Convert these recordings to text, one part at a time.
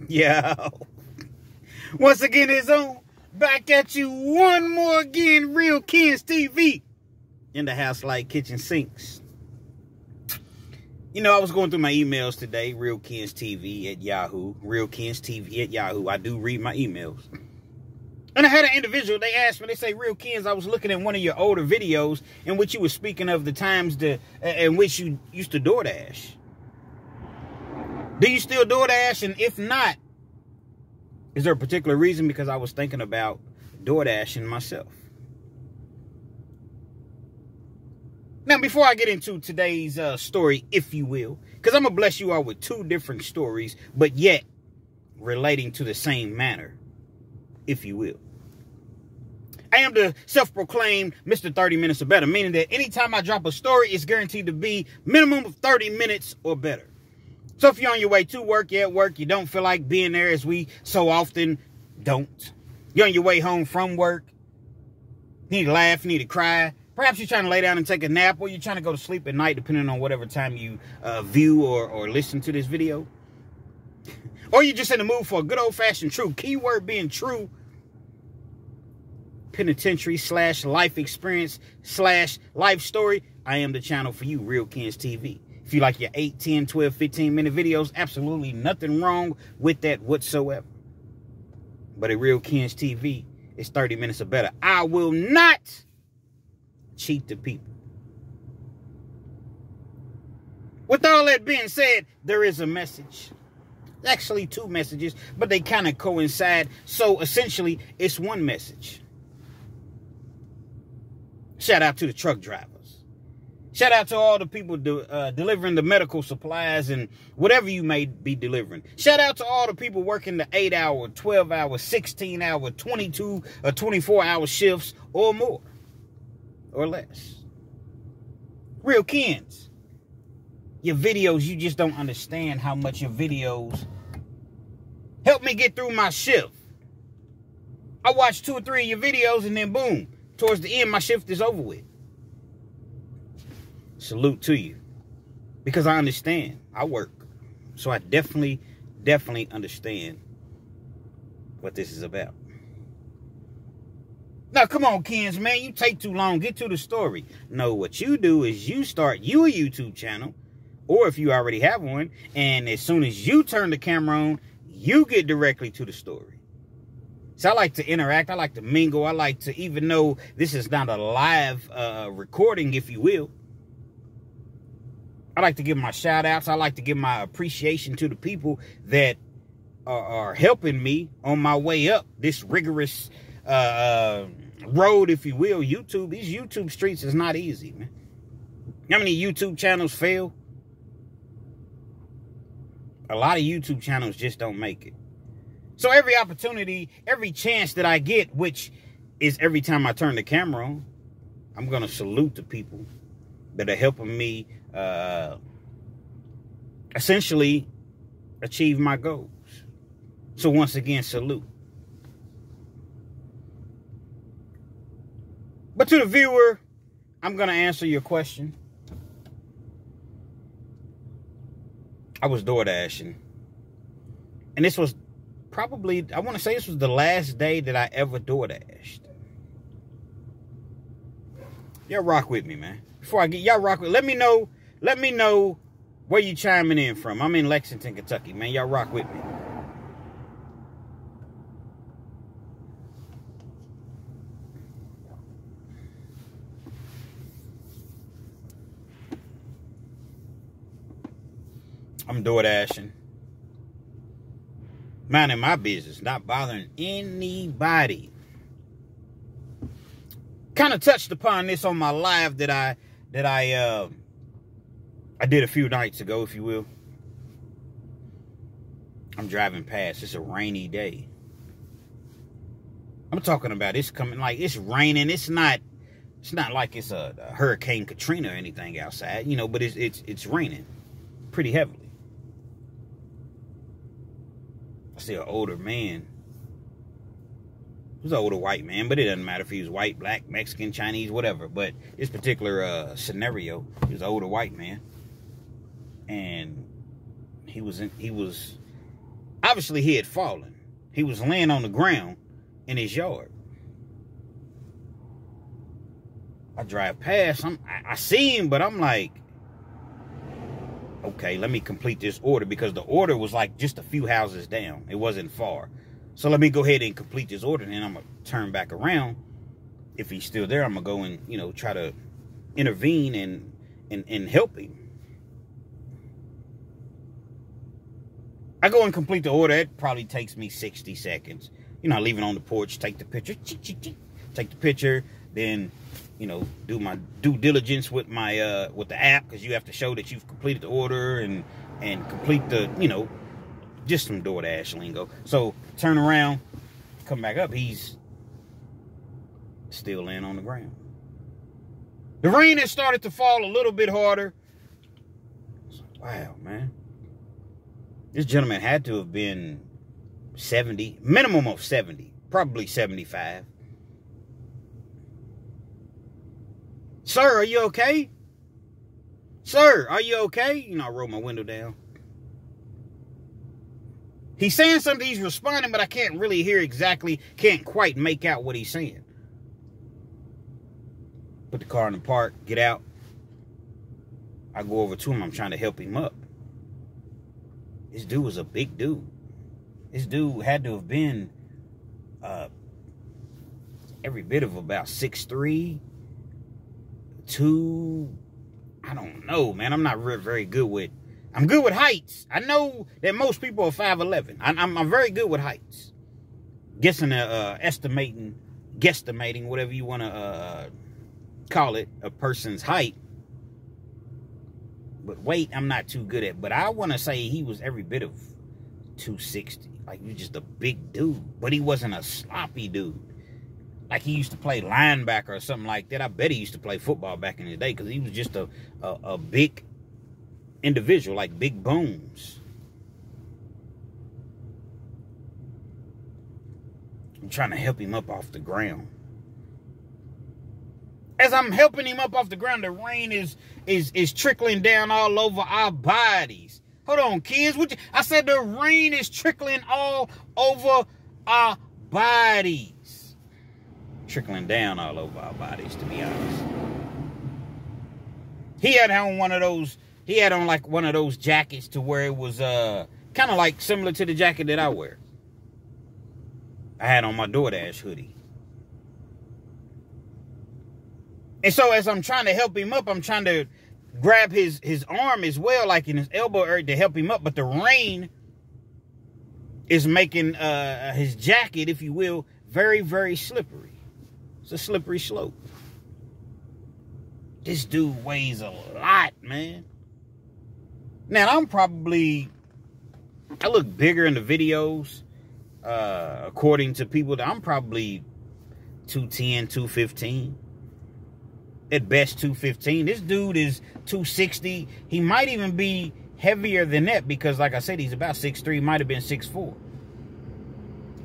Yeah. Once again, it's on. Back at you one more again. Real Kens TV. In the house like kitchen sinks. You know, I was going through my emails today. Real Kens TV at Yahoo. Real Kens TV at Yahoo. I do read my emails. And I had an individual, they asked me, they say, Real Kens, I was looking at one of your older videos in which you were speaking of the times in which you used to DoorDash. Do you still DoorDash? And if not, is there a particular reason? Because I was thinking about DoorDashing myself. Now, before I get into today's story, if you will, because I'm going to bless you all with two different stories, but yet relating to the same manner, if you will. I am the self-proclaimed Mr. 30 Minutes or Better, meaning that anytime I drop a story, it's guaranteed to be minimum of 30 minutes or better. So if you're on your way to work, you're at work, you don't feel like being there, as we so often don't. You're on your way home from work, you need to laugh, you need to cry. Perhaps you're trying to lay down and take a nap, or you're trying to go to sleep at night, depending on whatever time you view or listen to this video. Or you're just in the mood for a good old-fashioned true, keyword being true, penitentiary / life experience / life story. I am the channel for you, Real Kens TV. If you like your 8, 10, 12, 15-minute videos, absolutely nothing wrong with that whatsoever. But at Real Kens TV, it's 30 minutes or better. I will not cheat the people. With all that being said, there is a message. Actually, two messages, but they kind of coincide. So essentially, it's one message. Shout out to the truck drivers. Shout out to all the people delivering the medical supplies and whatever you may be delivering. Shout out to all the people working the 8-hour, 12-hour, 16-hour, 22 or 24-hour shifts or more. Or less. Real Kens, your videos, you just don't understand how much your videos help me get through my shift. I watch 2 or 3 of your videos and then boom, towards the end, my shift is over with. Salute to you. Because I understand. I work. So I definitely understand what this is about. Now, come on, Kens, man. You take too long. Get to the story. No, what you do is you start you a YouTube channel, or if you already have one, and as soon as you turn the camera on, you get directly to the story. So I like to interact. I like to mingle. I like to, even though this is not a live recording, if you will, I like to give my shout outs. I like to give my appreciation to the people that are helping me on my way up this rigorous road, if you will. YouTube, these YouTube streets is not easy, man. How many YouTube channels fail? A lot of YouTube channels just don't make it. So every opportunity, every chance that I get, which is every time I turn the camera on, I'm going to salute the people that are helping me essentially achieve my goals. So once again, salute. But to the viewer, I'm going to answer your question. I was DoorDashing. And this was probably, I want to say this was the last day that I ever DoorDashed. Y'all rock with me, man. Before I get, y'all rock with, let me know where you chiming in from. I'm in Lexington, Kentucky, man. Y'all rock with me. I'm DoorDashing. Minding my business, not bothering anybody. Kind of touched upon this on my live that I did a few nights ago, if you will. I'm driving past. It's a rainy day. I'm talking about it's coming, like it's raining. It's not like it's a Hurricane Katrina or anything outside, you know, but it's raining pretty heavily. I see an older man. He was an older white man, but it doesn't matter if he was white, black, Mexican, Chinese, whatever. But this particular scenario, he was an older white man. And I Obviously, he had fallen. He was laying on the ground in his yard. I drive past. I see him, but I'm like, okay, let me complete this order, because the order was like just a few houses down. It wasn't far. So let me go ahead and complete this order, and then I'm going to turn back around. If he's still there, I'm going to go and, you know, try to intervene and help him. I go and complete the order. It probably takes me 60 seconds. You know, I leave it on the porch, take the picture, take the picture, then, you know, do my due diligence with my with the app, because you have to show that you've completed the order and complete the, you know, just some DoorDash lingo. So turn around, come back up. He's still laying on the ground. The rain has started to fall a little bit harder. Wow, man. This gentleman had to have been 70, minimum of 70, probably 75. Sir, are you okay? Sir, are you okay? You know, I roll my window down. He's saying something, he's responding, but I can't really hear exactly, can't quite make out what he's saying. Put the car in the park, get out. I go over to him, I'm trying to help him up. This dude was a big dude. This dude had to have been every bit of about 6'3", 2, I don't know, man. I'm not very good with, I'm good with heights. I know that most people are 5'11". I'm very good with heights. Guesstimating, whatever you want to call it, a person's height. But weight, I'm not too good at. But I want to say he was every bit of 260. Like, he was just a big dude. But he wasn't a sloppy dude. Like, he used to play linebacker or something like that. I bet he used to play football back in the day, because he was just a big individual, like big bones. I'm trying to help him up off the ground. As I'm helping him up off the ground, the rain is trickling down all over our bodies. Hold on, kids. I said the rain is trickling all over our bodies. Trickling down all over our bodies, to be honest. He had on one of those, like one of those jackets to where it was kind of like similar to the jacket that I wear. I had on my DoorDash hoodie. And so as I'm trying to help him up, I'm trying to grab his arm as well, like in his elbow area, to help him up. But the rain is making his jacket, if you will, very, very slippery. It's a slippery slope. This dude weighs a lot, man. Now, I look bigger in the videos, according to people. That I'm probably 210, 215. At best, 215. This dude is 260. He might even be heavier than that, because, like I said, he's about 6'3", might have been 6'4".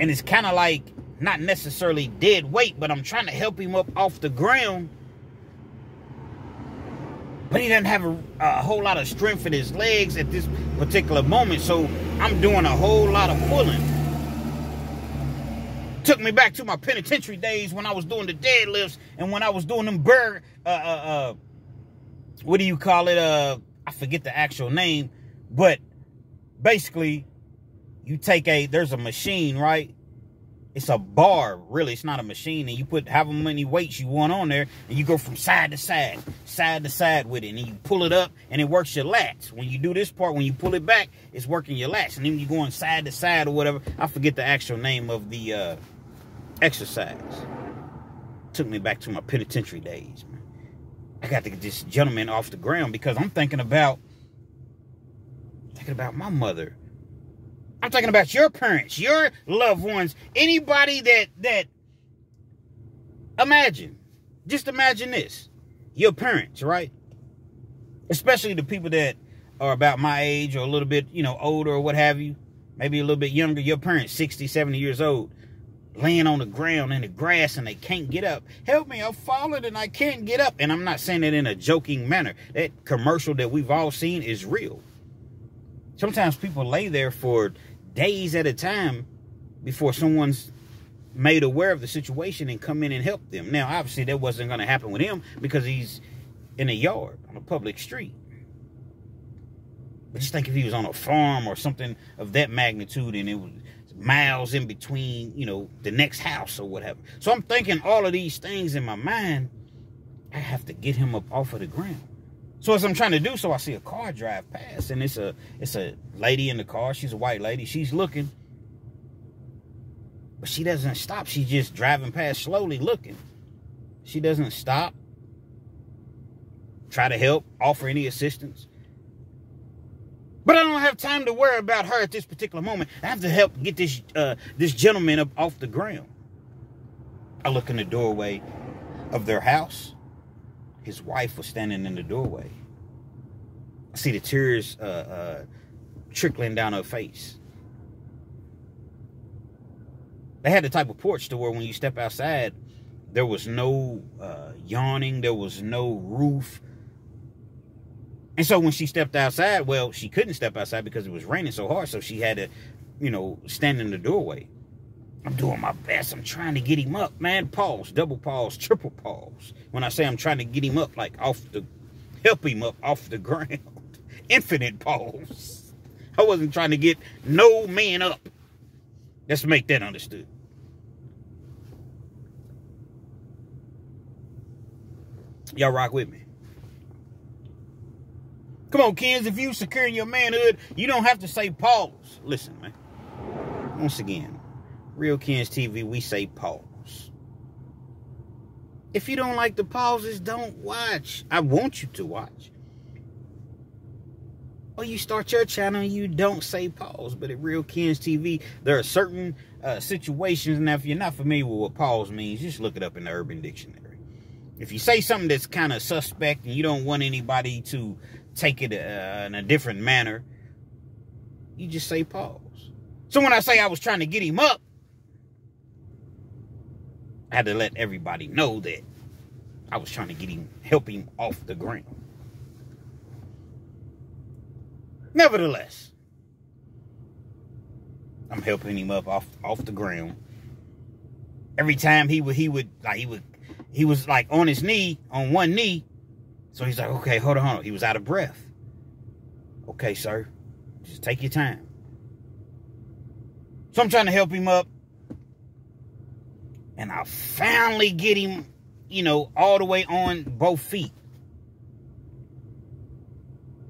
And it's kind of like, not necessarily dead weight, but I'm trying to help him up off the ground. But he doesn't have a whole lot of strength in his legs at this particular moment, so I'm doing a whole lot of pulling. Took me back to my penitentiary days when I was doing the deadlifts and when I was doing them what do you call it? I forget the actual name, but basically you take there's a machine, right? It's a bar, really. It's not a machine. And you put however many weights you want on there, and you go from side to side with it. And you pull it up, and it works your lats. When you do this part, when you pull it back, it's working your lats. And then you going side to side or whatever. I forget the actual name of the exercise. Took me back to my penitentiary days, man. I got to get this gentleman off the ground, because I'm thinking about my mother. I'm talking about your parents, your loved ones, anybody that just imagine this. Your parents, right? Especially the people that are about my age or a little bit, older or what have you. Maybe a little bit younger. Your parents, 60, 70 years old, laying on the ground in the grass and they can't get up. Help me, I've fallen and I can't get up. And I'm not saying it in a joking manner. That commercial that we've all seen is real. Sometimes people lay there for days at a time before someone's made aware of the situation and come in and help them. Now, obviously, that wasn't going to happen with him because he's in a yard on a public street. But just think if he was on a farm or something of that magnitude and it was miles in between, you know, the next house or whatever. So I'm thinking all of these things in my mind. I have to get him up off of the ground. So as I'm trying to do so, I see a car drive past, and it's a lady in the car. She's a white lady. She's looking, but she doesn't stop. She's just driving past slowly looking. She doesn't stop, try to help, offer any assistance. But I don't have time to worry about her at this particular moment. I have to help get this gentleman up off the ground. I look in the doorway of their house. His wife was standing in the doorway. I see the tears trickling down her face. They had the type of porch to where when you step outside, there was no yawning. There was no roof. And so when she stepped outside, well, she couldn't step outside because it was raining so hard. So she had to, you know, stand in the doorway. I'm doing my best. I'm trying to get him up, man. Pause, double pause, triple pause. When I say I'm trying to get him up, like help him up off the ground. Infinite pause. I wasn't trying to get no man up. Let's make that understood. Y'all rock with me. Come on, kids. If you securing your manhood, you don't have to say pause. Listen, man. Once again, Real Kens TV, we say pause. If you don't like the pauses, don't watch. I want you to watch. Or you start your channel and you don't say pause. But at Real Kens TV, there are certain situations. Now, if you're not familiar with what pause means, just look it up in the Urban Dictionary. If you say something that's kind of suspect and you don't want anybody to take it in a different manner, you just say pause. So when I say I was trying to get him up, I had to let everybody know that I was trying to help him off the ground. Nevertheless, I'm helping him up off the ground. Every time he was like on his knee, on one knee. So he's like, okay, hold on. He was out of breath. Okay, sir, just take your time. So I'm trying to help him up. And I finally get him, you know, all the way on both feet.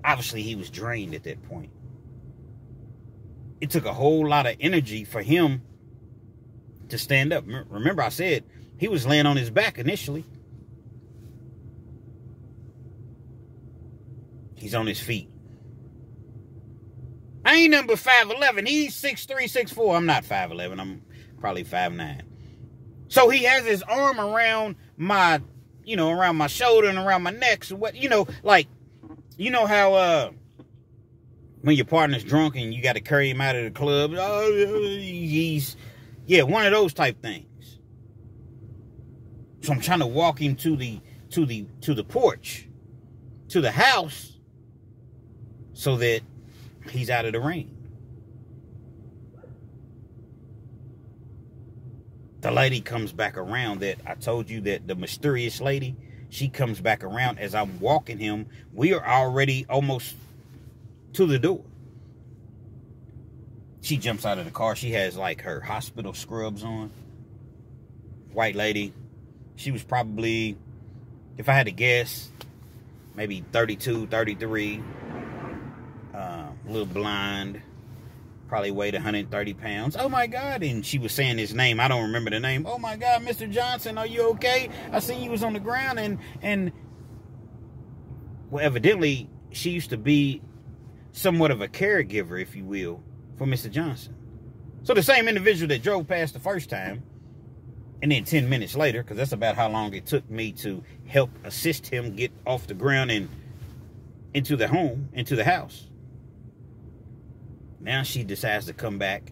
Obviously, he was drained at that point. It took a whole lot of energy for him to stand up. Remember, I said he was laying on his back initially. He's on his feet. I ain't number 5'11". He's 6'3", 6'4". I'm not 5'11". I'm probably 5'9". So he has his arm around my, you know, around my shoulder and around my neck. So what, you know, like, you know how when your partner's drunk and you got to carry him out of the club, yeah, one of those type things. So I'm trying to walk him to the porch, to the house, so that he's out of the rain. The lady comes back around that I told you, that the mysterious lady, she comes back around as I'm walking him. We are already almost to the door. She jumps out of the car. She has like her hospital scrubs on. White lady. She was probably, if I had to guess, maybe 32, 33. A little blonde. Probably weighed 130 pounds. Oh my God. And she was saying his name. I don't remember the name. Oh my God, Mr. Johnson, are you okay? I seen you was on the ground. And well, evidently, she used to be somewhat of a caregiver, if you will, for Mr. Johnson. So the same individual that drove past the first time, and then 10 minutes later, because that's about how long it took me to help assist him get off the ground and into the home, into the house. Now she decides to come back.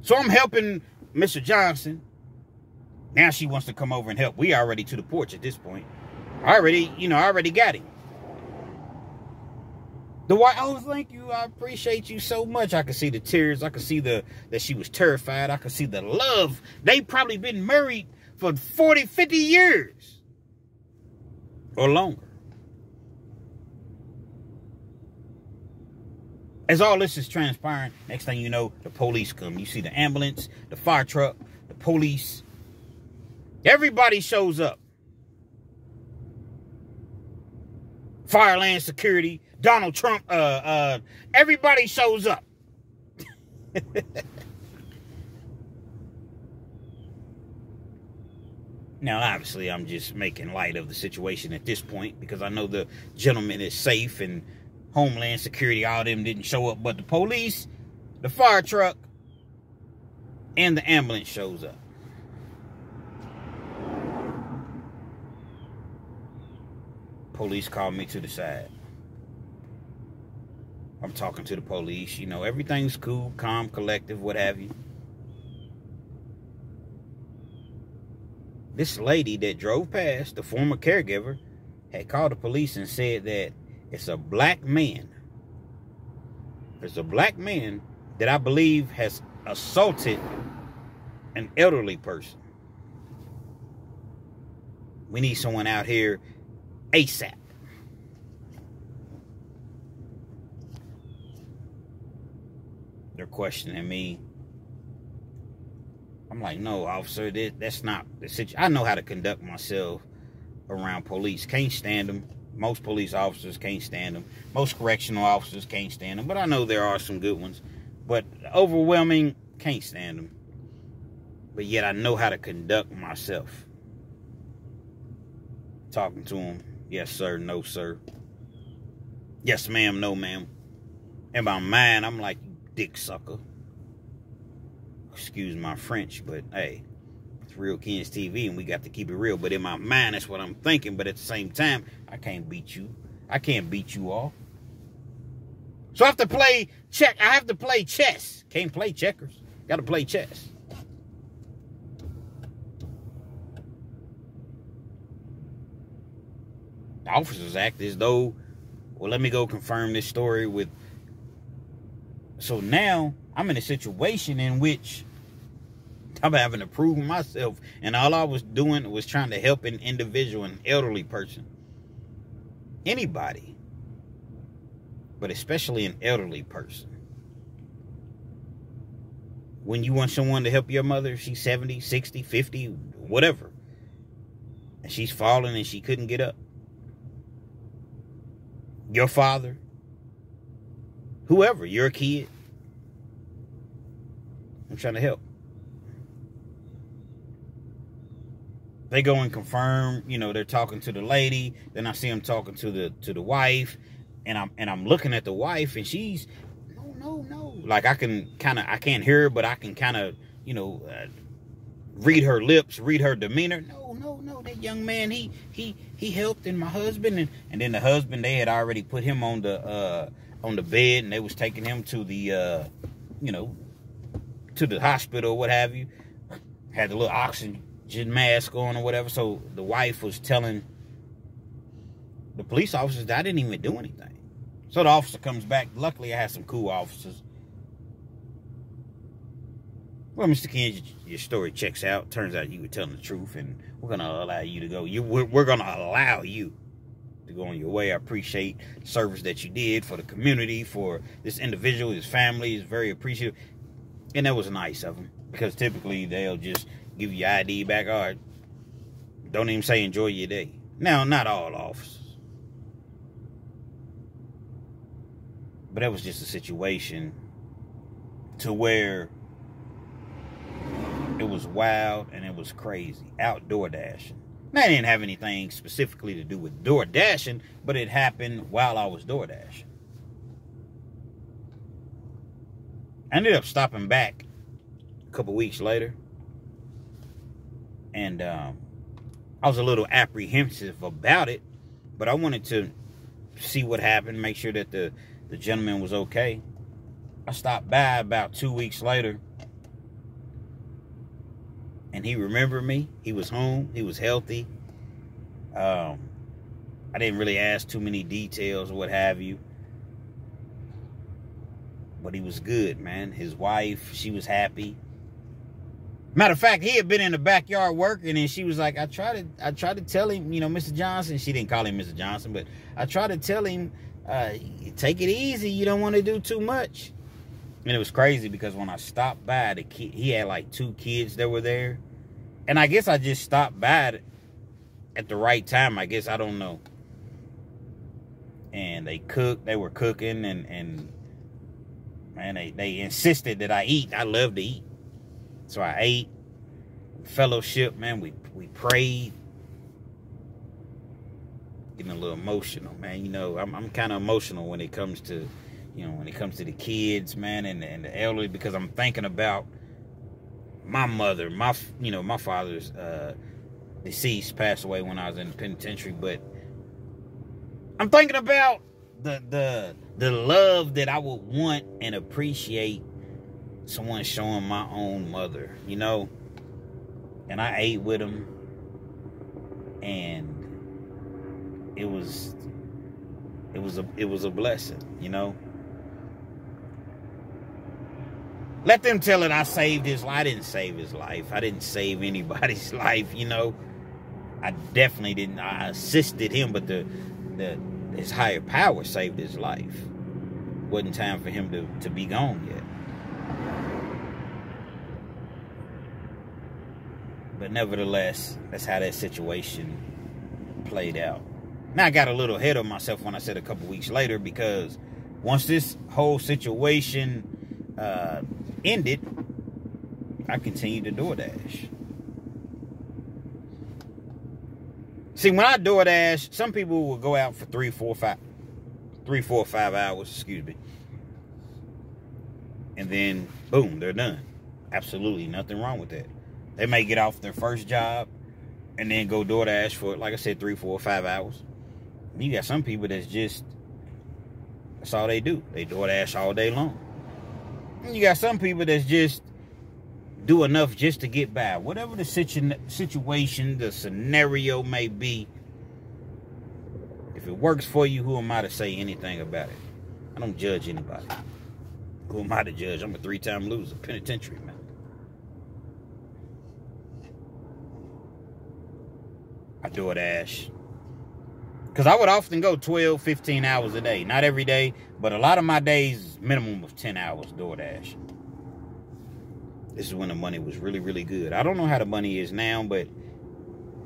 So I'm helping Mr. Johnson. Now she wants to come over and help. We already to the porch at this point. I already got him. The wife, oh, thank you. I appreciate you so much. I could see the tears. I could see that she was terrified. I could see the love. They probably been married for 40, 50 years or longer. As all this is transpiring, next thing you know, the police come. You see the ambulance, the fire truck, the police. Everybody shows up. Fireland security, Donald Trump, everybody shows up. Now, obviously, I'm just making light of the situation at this point because I know the gentleman is safe and Homeland Security, all of them didn't show up, but the police, the fire truck, and the ambulance shows up. Police called me to the side. I'm talking to the police. You know, everything's cool, calm, collective, what have you. This lady that drove past, the former caregiver, had called the police and said that it's a black man. There's a black man that I believe has assaulted an elderly person. We need someone out here ASAP. They're questioning me. I'm like, no, officer, that's not the situation. I know how to conduct myself around police. Can't stand them. Most police officers can't stand them. Most correctional officers can't stand them. But I know there are some good ones. But overwhelming, can't stand them. But yet I know how to conduct myself. Talking to them. Yes, sir. No, sir. Yes, ma'am. No, ma'am. In my mind, I'm like, dick sucker. Excuse my French, but hey, it's Real Kids TV and we got to keep it real. But in my mind, that's what I'm thinking. But at the same time, I can't beat you. I can't beat you all. So I have to play check. I have to play chess. Can't play checkers. Got to play chess. The officers act as though, well, let me go confirm this story with. So now I'm in a situation in which I'm having to prove myself. And all I was doing was trying to help an individual, an elderly person. Anybody. But especially an elderly person. When you want someone to help your mother, she's 70, 60, 50, whatever. And she's falling and she couldn't get up. Your father. Whoever, you're a kid. I'm trying to help. They go and confirm, you know, they're talking to the lady. Then I see them talking to the wife, and I'm looking at the wife, and she's no. Like I can't hear her, but I can kind of, you know, read her lips, read her demeanor. No. That young man, he helped, and my husband, and then the husband, they had already put him on the bed, and they was taking him to the, you know, to the hospital or what have you. Had the little oxygen mask on or whatever. So the wife was telling the police officers that I didn't even do anything. So the officer comes back. Luckily, I had some cool officers. Well, Mr. Ken, your story checks out. Turns out you were telling the truth, and we're going to allow you to go. We're going to allow you to go on your way. I appreciate the service that you did for the community, for this individual, his family. Is very appreciative. And that was nice of them, because typically they'll just give you your ID back. All right, don't even say enjoy your day. Now, not all officers. But that was just a situation to where it was wild and it was crazy. Outdoor dashing. Now, I didn't have anything specifically to do with door dashing, but it happened while I was door dashing. I ended up stopping back a couple weeks later. And I was a little apprehensive about it. But I wanted to see what happened, make sure that the gentleman was okay. I stopped by about 2 weeks later. And he remembered me. He was home. He was healthy. I didn't really ask too many details or what have you. But he was good, man. His wife, she was happy. Matter of fact, he had been in the backyard working, and she was like, I tried to tell him, you know, Mr. Johnson. She didn't call him Mr. Johnson, but I tried to tell him, take it easy. You don't want to do too much. And it was crazy because when I stopped by, he had like 2 kids that were there. And I guess I just stopped by at the right time. I guess, I don't know. And they were cooking, and man, they insisted that I eat. I love to eat. So I ate. Fellowship, man, we prayed. Getting a little emotional, man. You know, I'm kind of emotional when it comes to, you know, when it comes to the kids, man, and the elderly, because I'm thinking about my mother. My father's deceased, passed away when I was in the penitentiary, but I'm thinking about the love that I would want and appreciate someone showing my own mother, you know. And I ate with him, and it was a blessing, you know. Let them tell it I saved his life. I didn't save his life. I didn't save anybody's life, you know. I definitely didn't. I assisted him, but his higher power saved his life. Wasn't time for him to be gone yet. But nevertheless, that's how that situation played out. Now, I got a little ahead of myself when I said a couple weeks later, because once this whole situation ended, I continued to DoorDash. See, when I DoorDash, some people will go out for 3, 4, 5 hours, excuse me. And then, boom, they're done. Absolutely nothing wrong with that. They may get off their first job and then go DoorDash for, like I said, 3, 4, 5 hours. You got some people that's all they do. They DoorDash all day long. And you got some people that's just do enough just to get by. Whatever the situation, the scenario may be, if it works for you, who am I to say anything about it? I don't judge anybody. Who am I to judge? I'm a 3-time loser, penitentiary, man. I DoorDash. Because I would often go 12, 15 hours a day. Not every day, but a lot of my days, minimum of 10 hours DoorDash. This is when the money was really, really good. I don't know how the money is now, but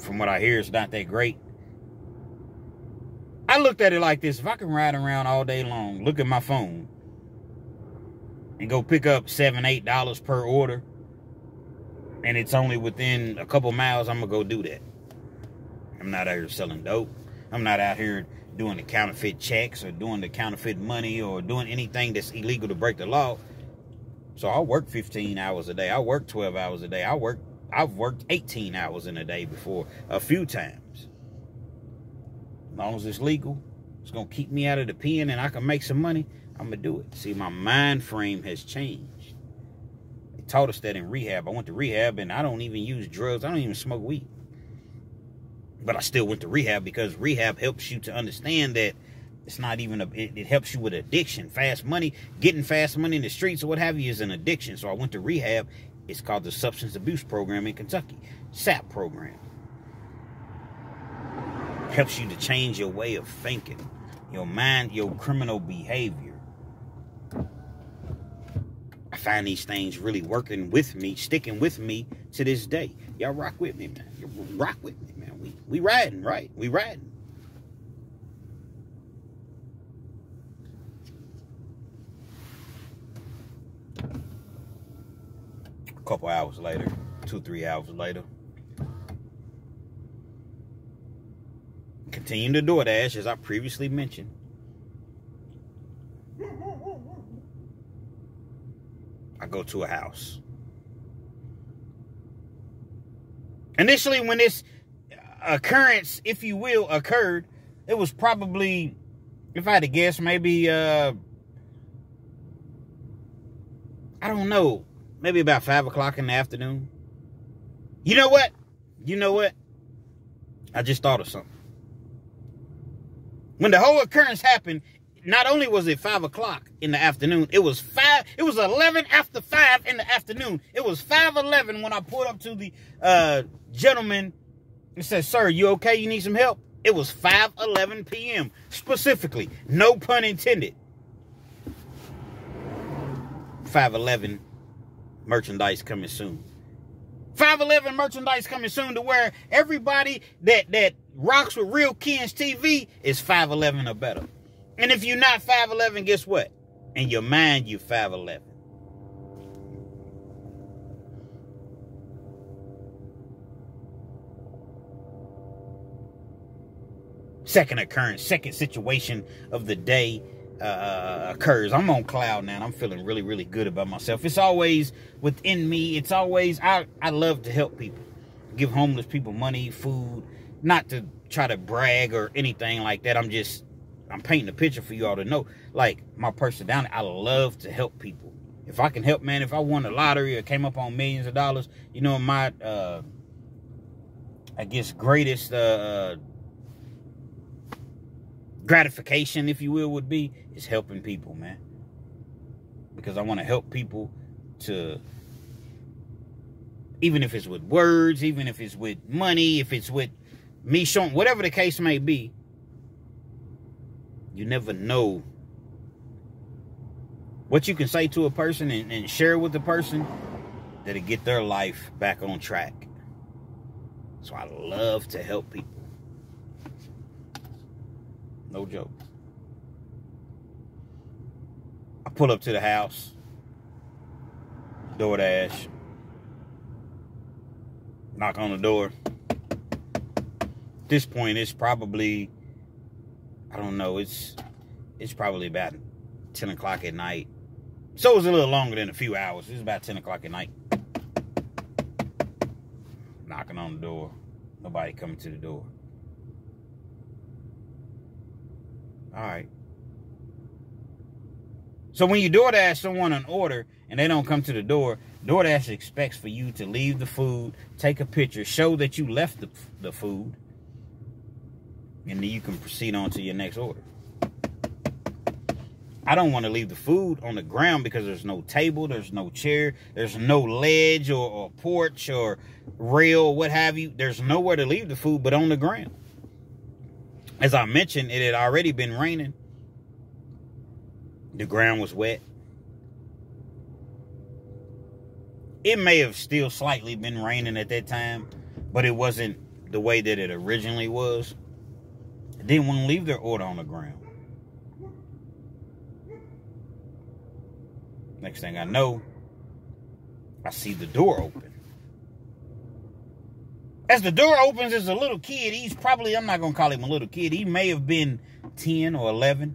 from what I hear, it's not that great. I looked at it like this. If I can ride around all day long, look at my phone, and go pick up $7, $8 per order, and it's only within a couple miles, I'm going to go do that. I'm not out here selling dope. I'm not out here doing the counterfeit checks or doing the counterfeit money or doing anything that's illegal to break the law. So I work 15 hours a day. I work 12 hours a day. I've worked 18 hours in a day before, a few times. As long as it's legal, it's going to keep me out of the pen and I can make some money, I'm going to do it. See, my mind frame has changed. They taught us that in rehab. I went to rehab and I don't even use drugs. I don't even smoke weed. But I still went to rehab because rehab helps you to understand that it's not even it helps you with addiction. Fast money, getting fast money in the streets or what have you is an addiction. So I went to rehab. It's called the Substance Abuse Program in Kentucky. SAP program. Helps you to change your way of thinking, your mind, your criminal behavior. I find these things really working with me, sticking with me to this day. Y'all rock with me, man. You rock with me, man. We riding, right? We riding. A couple hours later, 2, 3 hours later, continue to DoorDash, as I previously mentioned. I go to a house. Initially, when this occurrence, if you will, occurred, it was probably, if I had to guess, maybe, I don't know, maybe about 5 o'clock in the afternoon. You know what? I just thought of something. When the whole occurrence happened, not only was it 5 o'clock in the afternoon, it was 5 It was 11 after 5 in the afternoon. It was 5:11 when I pulled up to the gentleman and said, "Sir, you okay? You need some help?" It was 5:11 p.m. specifically. No pun intended. 5:11 merchandise coming soon. 5:11 merchandise coming soon to where everybody that rocks with Real Kens TV is 5'11 or better. And if you're not 5'11, guess what? In your mind, you're 5'11. Second occurrence, second situation of the day occurs. I'm on cloud now. I'm feeling really, really good about myself. It's always within me. It's always, I love to help people. Give homeless people money, food. Not to try to brag or anything like that. I'm painting a picture for you all to know. Like, my personality, I love to help people. If I can help, man, if I won the lottery or came up on millions of dollars, you know, my, I guess, greatest gratification, if you will, would be is helping people, man. Because I want to help people to, even if it's with words, even if it's with money, if it's with me showing, whatever the case may be, you never know what you can say to a person and share with the person that'll get their life back on track. So I love to help people. No joke. I pull up to the house. DoorDash. Knock on the door. At this point, it's probably, I don't know, it's probably about 10 o'clock at night. So it was a little longer than a few hours. It was about 10 o'clock at night. Knocking on the door. Nobody coming to the door. All right. So when you DoorDash someone an order and they don't come to the door, DoorDash expects for you to leave the food, take a picture, show that you left the food, and then you can proceed on to your next order. I don't want to leave the food on the ground because there's no table, there's no chair, there's no ledge or porch or rail, what have you. There's nowhere to leave the food but on the ground. As I mentioned, it had already been raining. The ground was wet. It may have still slightly been raining at that time, but it wasn't the way that it originally was. They didn't want to leave their order on the ground. Next thing I know, I see the door open. As the door opens, there's a little kid. He's probably, I'm not going to call him a little kid. He may have been 10 or 11.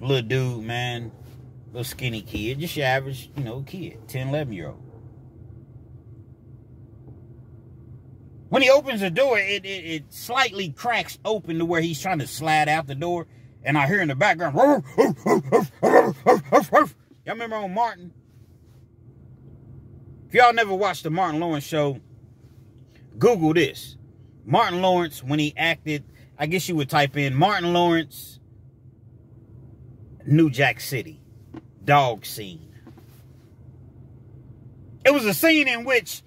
Little dude, man. Little skinny kid. Just your average, you know, kid. 10, 11-year-old. When he opens the door, it slightly cracks open to where he's trying to slide out the door. And I hear in the background, y'all remember on Martin? If y'all never watched the Martin Lawrence show, Google this. Martin Lawrence, when he acted, I guess you would type in Martin Lawrence, New Jack City, dog scene. It was a scene in which,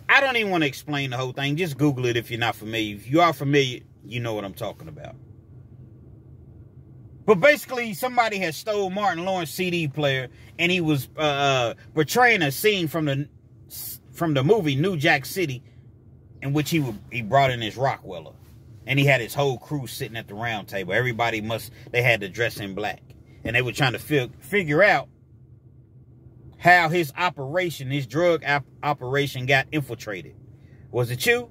I don't even want to explain the whole thing. Just Google it if you're not familiar. If you are familiar, you know what I'm talking about. But basically, somebody had stole Martin Lawrence CD player, and he was portraying a scene from the movie New Jack City, in which he brought in his Rockweller, and he had his whole crew sitting at the round table. Everybody they had to dress in black, and they were trying to figure out how his operation, his drug operation, got infiltrated. Was it you?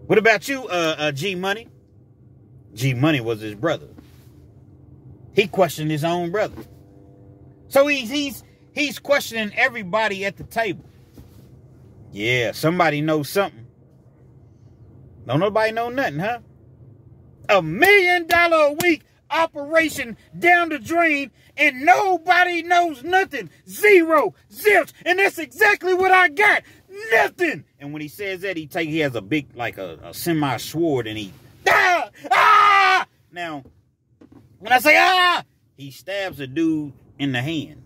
What about you, G Money? G Money was his brother. He questioned his own brother. So he's questioning everybody at the table. Yeah, somebody knows something. Don't nobody know nothing, huh? $1 million a week operation down the drain, and nobody knows nothing. Zero, zilch, and that's exactly what I got. Nothing. And when he says that, he has a big, like a semi sword, and he. Ah! Now, When I say, ah, he stabs a dude in the hand.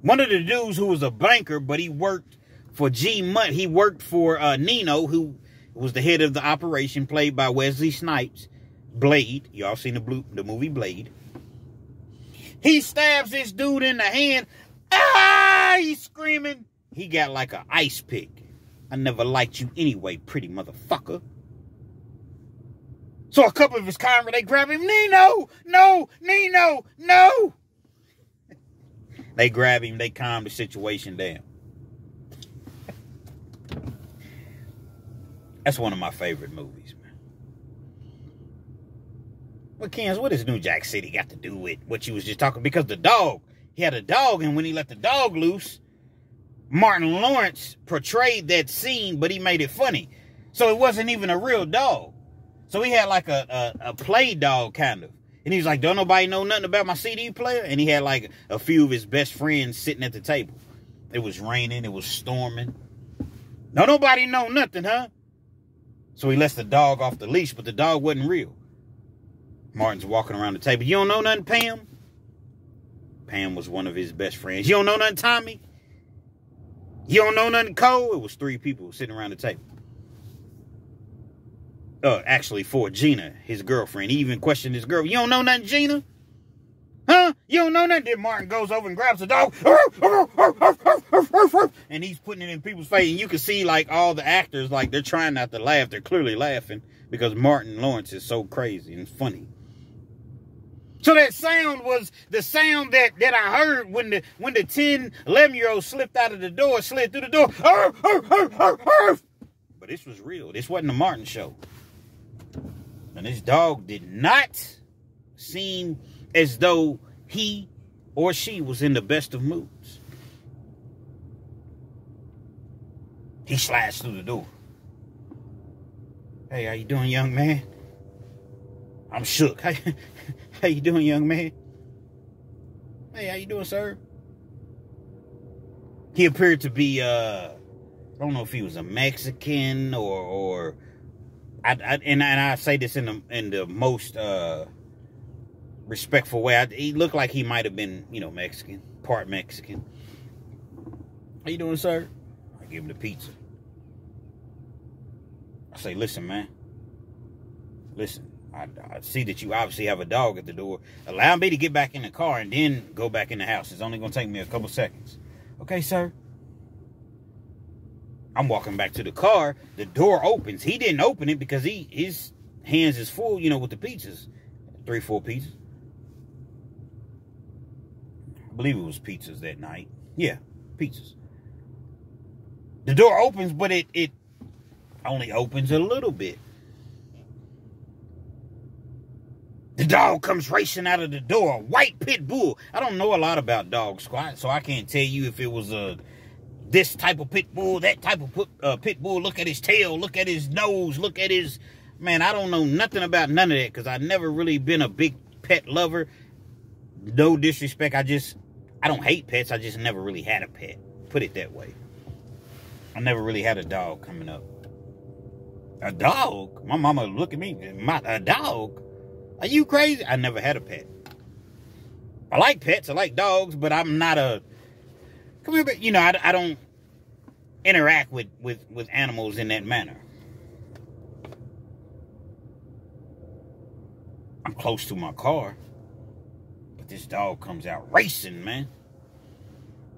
One of the dudes who was a banker, but he worked for G Money. He worked for Nino, who was the head of the operation, played by Wesley Snipes. Blade. Y'all seen the movie Blade. He stabs this dude in the hand. Ah! He's screaming. He got like an ice pick. I never liked you anyway, pretty motherfucker. So a couple of his comrades, they grab him. Nino! No! Nino! No! They grab him. They calm the situation down. That's one of my favorite movies, man. But Kens, what does New Jack City got to do with what you was just talking? Because the dog, he had a dog, and when he let the dog loose, Martin Lawrence portrayed that scene, but he made it funny. So it wasn't even a real dog. So he had like a play dog, kind of. And he was like, don't nobody know nothing about my CD player? And he had like a few of his best friends sitting at the table. It was raining. It was storming. Don't nobody know nothing, huh? So he lets the dog off the leash, but the dog wasn't real. Martin's walking around the table. You don't know nothing, Pam? Pam was one of his best friends. You don't know nothing, Tommy? You don't know nothing, Cole? It was 3 people sitting around the table. Actually, 4. Gina, his girlfriend. He even questioned his girl. You don't know nothing, Gina? Huh? You don't know nothing? Then Martin goes over and grabs the dog. And he's putting it in people's face. And you can see, like, all the actors, like, they're trying not to laugh. They're clearly laughing because Martin Lawrence is so crazy and funny. So that sound was the sound that I heard when the 10, 11-year-old slipped out of the door, slid through the door. But this was real. This wasn't a Martin show. And this dog did not seem as though he or she was in the best of moods. He slides through the door. Hey, how you doing, young man? I'm shook. How you doing, young man? Hey, how you doing, sir? He appeared to be, I don't know if he was a Mexican or I say this in the most respectful way. He looked like he might have been, Mexican, part Mexican. How you doing, sir? I give him the pizza. I say, listen, man. Listen, I see that you obviously have a dog at the door. Allow me to get back in the car and then go back in the house. It's only going to take me a couple seconds. Okay, sir? I'm walking back to the car. The door opens. He didn't open it because his hands is full, with the pizzas. 3, 4 pizzas. I believe it was pizzas that night. Yeah, pizzas. The door opens, but it only opens a little bit. The dog comes racing out of the door. A white Pitbull. I don't know a lot about dogs, so I can't tell you if it was this type of Pitbull, that type of Pitbull. Look at his tail. Look at his nose. Look at his... Man, I don't know nothing about none of that because I've never really been a big pet lover. No disrespect. I don't hate pets. I just never really had a pet. Put it that way. I never really had a dog coming up. A dog? My mama look at me. A dog? Are you crazy? I never had a pet. I like pets. I like dogs, but I'm not a... Come here, I don't interact with animals in that manner. I'm close to my car, but this dog comes out racing, man.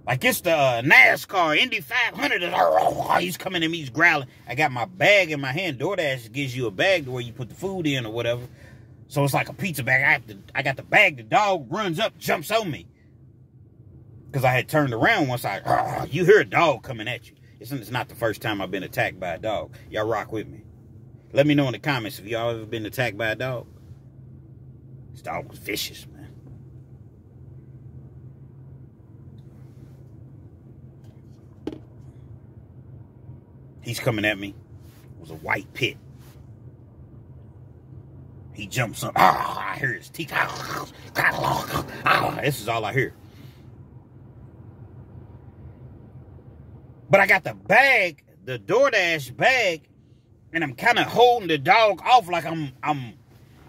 Like it's the NASCAR Indy 500. He's coming at me, he's growling. I got my bag in my hand. DoorDash gives you a bag where you put the food in or whatever. So it's like a pizza bag. I got the bag. The dog runs up, jumps on me. Because I had turned around once. You hear a dog coming at you. It's not the first time I've been attacked by a dog. Y'all rock with me. Let me know in the comments if y'all ever been attacked by a dog. This dog was vicious, man. He's coming at me. It was a white pit. He jumps up. I hear his teeth. This is all I hear. But I got the bag, the DoorDash bag, and I'm kind of holding the dog off like I'm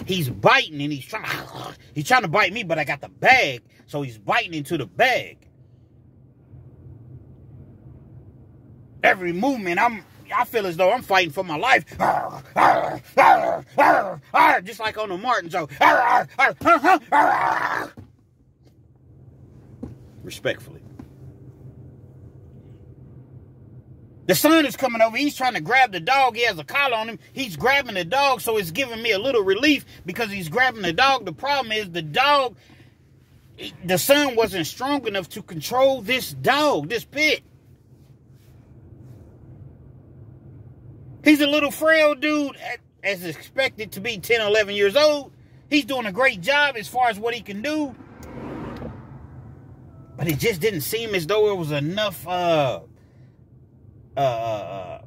He's biting and he's trying to bite me, but I got the bag. So he's biting into the bag. Every movement, I feel as though I'm fighting for my life. Just like on the Martin show. Respectfully. The son is coming over. He's trying to grab the dog. He has a collar on him. He's grabbing the dog, so it's giving me a little relief because he's grabbing the dog. The problem is the dog, the son wasn't strong enough to control this dog, this pit. He's a little frail dude, as expected to be 10, 11 years old. He's doing a great job as far as what he can do. But it just didn't seem as though there was enough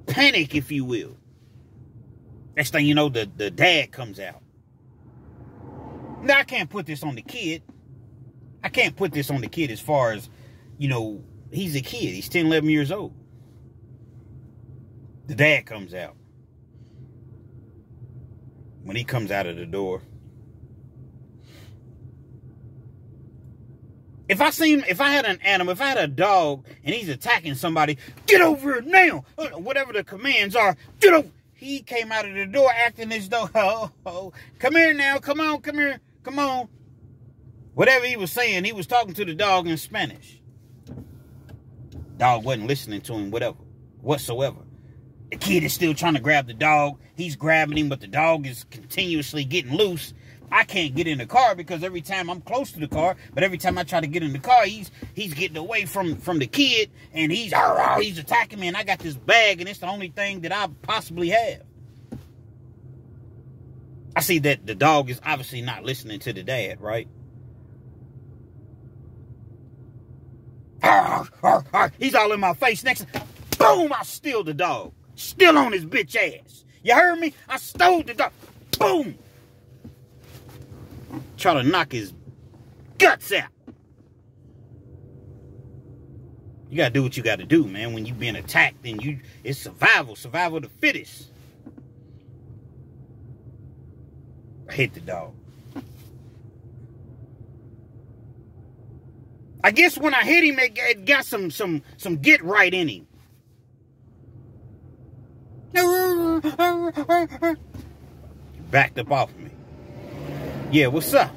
panic, if you will. Next thing you know, the dad comes out. Now, I can't put this on the kid. I can't put this on the kid as far as, you know, he's a kid. He's 10, 11 years old. The dad comes out. When he comes out of the door, if I had an animal, if I had a dog and he's attacking somebody, get over here now. Whatever the commands are, get over. He came out of the door acting as though, oh, come here now, come on, come here, come on. Whatever he was saying, he was talking to the dog in Spanish. Dog wasn't listening to him, whatsoever. The kid is still trying to grab the dog. He's grabbing him, but the dog is continuously getting loose. I can't get in the car because every time I'm close to the car, but every time I try to get in the car, he's getting away from the kid, and he's attacking me, and I got this bag, and it's the only thing that I possibly have. I see that the dog is obviously not listening to the dad, right? He's all in my face. Next, boom, I steal the dog. Still on his bitch ass. You heard me? I stole the dog. Boom. Try to knock his guts out. You gotta do what you gotta do, man. When you being attacked, then it's survival of the fittest. I hit the dog. I guess when I hit him, it got some get right in him. Backed up off me. Yeah, what's up?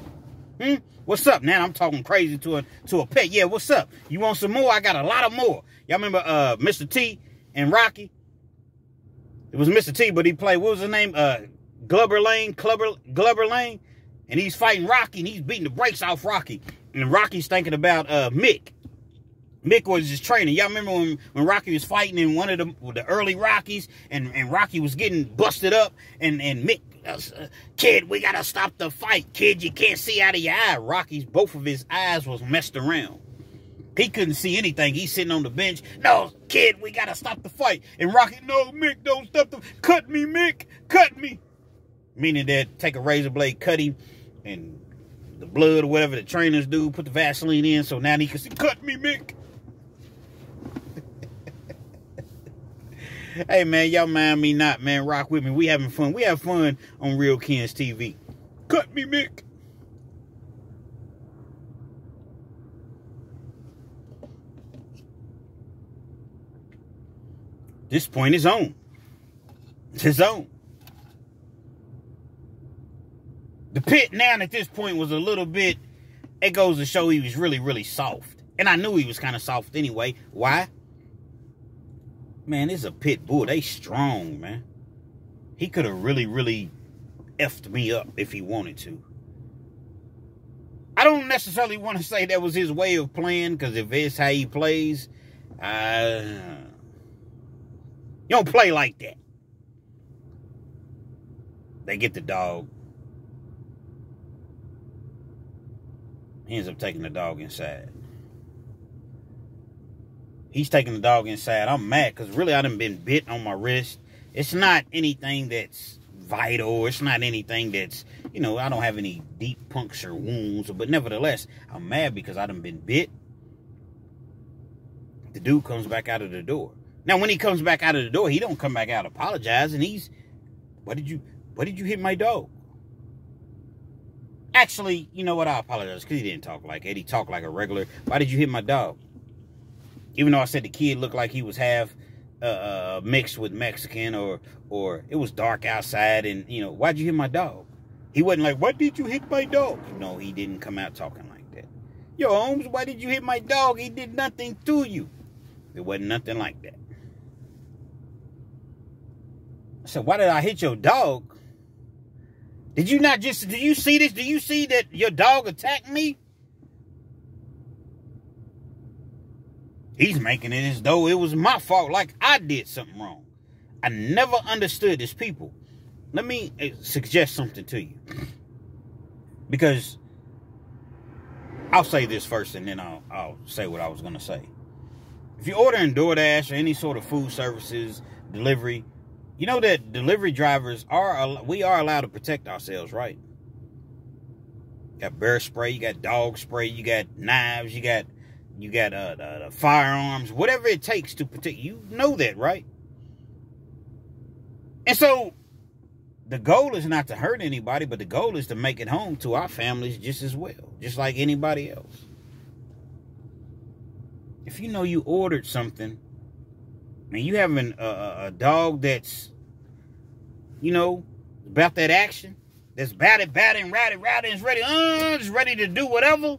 What's up? Now I'm talking crazy to a pet. Yeah, what's up? You want some more? I got a lot of more. Y'all remember Mr. T and Rocky? It was Mr. T, but he played, what was his name? Glubber Lane. And he's fighting Rocky, and he's beating the brakes off Rocky. And Rocky's thinking about Mick. Mick was his trainer. Y'all remember when Rocky was fighting in one of the early Rockies, and Rocky was getting busted up, and Mick, kid, we gotta stop the fight. Kid, you can't see out of your eye. Both of his eyes was messed around. He couldn't see anything. He's sitting on the bench. No, kid, we gotta stop the fight. And Rocky, no, Mick, don't stop the, cut me, Mick, cut me. Meaning that take a razor blade, cut him, and the blood or whatever the trainers do, put the Vaseline in, so now he can see, cut me, Mick. Hey, man, y'all mind me not, man. Rock with me. We having fun. We have fun on Real Kens TV. Cut me, Mick. This point is on. It's on. The pit now at this point was a little bit, it goes to show he was really, really soft. And I knew he was kind of soft anyway. Why? Man, it's a pit bull. They strong, man. He could have really, really effed me up if he wanted to. I don't necessarily want to say that was his way of playing, because if it's how he plays, you don't play like that. They get the dog. He ends up taking the dog inside. He's taking the dog inside. I'm mad because really I done been bit on my wrist. It's not anything that's vital. It's not anything that's, you know, I don't have any deep puncture wounds. But nevertheless, I'm mad because I done been bit. The dude comes back out of the door. Now, when he comes back out of the door, he don't come back out apologizing. He's, why did you hit my dog? Actually, you know what? I apologize because he didn't talk like that. He talked like a regular. Why did you hit my dog? Even though I said the kid looked like he was half mixed with Mexican, or it was dark outside, and, you know, why'd you hit my dog? He wasn't like, why did you hit my dog? No, he didn't come out talking like that. Yo, Holmes, why did you hit my dog? He did nothing to you. It wasn't nothing like that. I said, why did I hit your dog? Did you see this? Do you see that your dog attacked me? He's making it as though it was my fault, like I did something wrong. I never understood this people. Let me suggest something to you. Because I'll say this first and then I'll say what I was going to say. If you're ordering DoorDash or any sort of food services, delivery, you know that delivery drivers we are allowed to protect ourselves, right? You got bear spray, you got dog spray, you got knives, you got firearms, whatever it takes to protect. You know that, right? And so the goal is not to hurt anybody, but the goal is to make it home to our families just as well, just like anybody else. If you know you ordered something and you having a dog that's, you know, about that action, that's batting, rowdy, is ready to do whatever,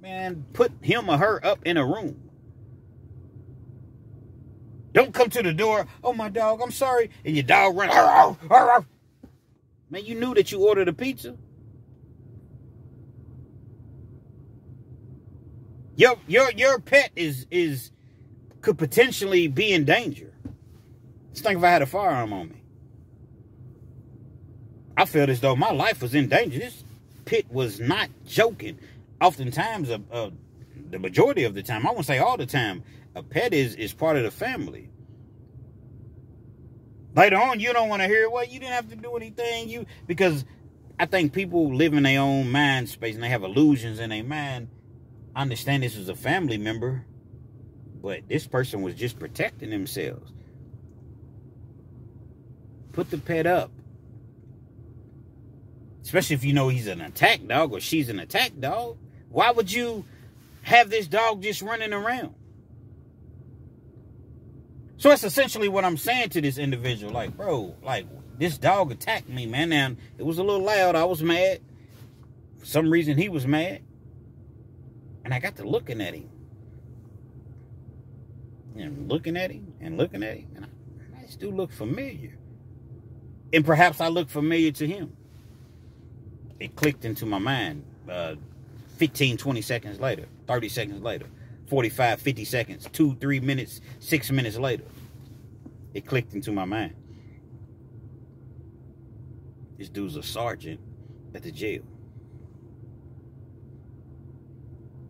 man, put him or her up in a room. Don't come to the door, oh, my dog, I'm sorry, and your dog runs, arr, arr, arr. Man, you knew that you ordered a pizza. Your pet could potentially be in danger. Just think if I had a firearm on me. I felt as though my life was in danger. This pit was not joking. Oftentimes, the majority of the time, I won't say all the time, a pet is part of the family. Later on, you don't want to hear, well, you didn't have to do anything. Because I think people live in their own mind space and they have illusions in their mind. I understand this was a family member, but this person was just protecting themselves. Put the pet up. Especially if you know he's an attack dog or she's an attack dog. Why would you have this dog just running around? So that's essentially what I'm saying to this individual. Like, bro, like, this dog attacked me, man. Now, it was a little loud. I was mad. For some reason, he was mad. And I got to looking at him. And looking at him. And I still look familiar. And perhaps I look familiar to him. It clicked into my mind 15, 20 seconds later, 30 seconds later, 45, 50 seconds, 2, 3 minutes, 6 minutes later. It clicked into my mind. This dude's a sergeant at the jail.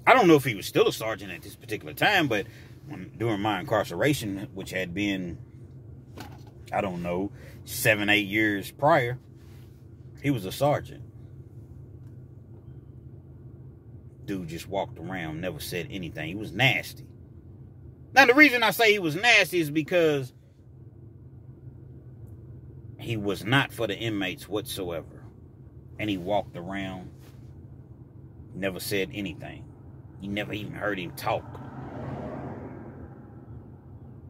I don't know if he was still a sergeant at this particular time, but during my incarceration, which had been, I don't know, 7, 8 years prior, he was a sergeant. Dude just walked around, never said anything. He was nasty. Now, the reason I say he was nasty is because he was not for the inmates whatsoever. And he walked around, never said anything. You never even heard him talk.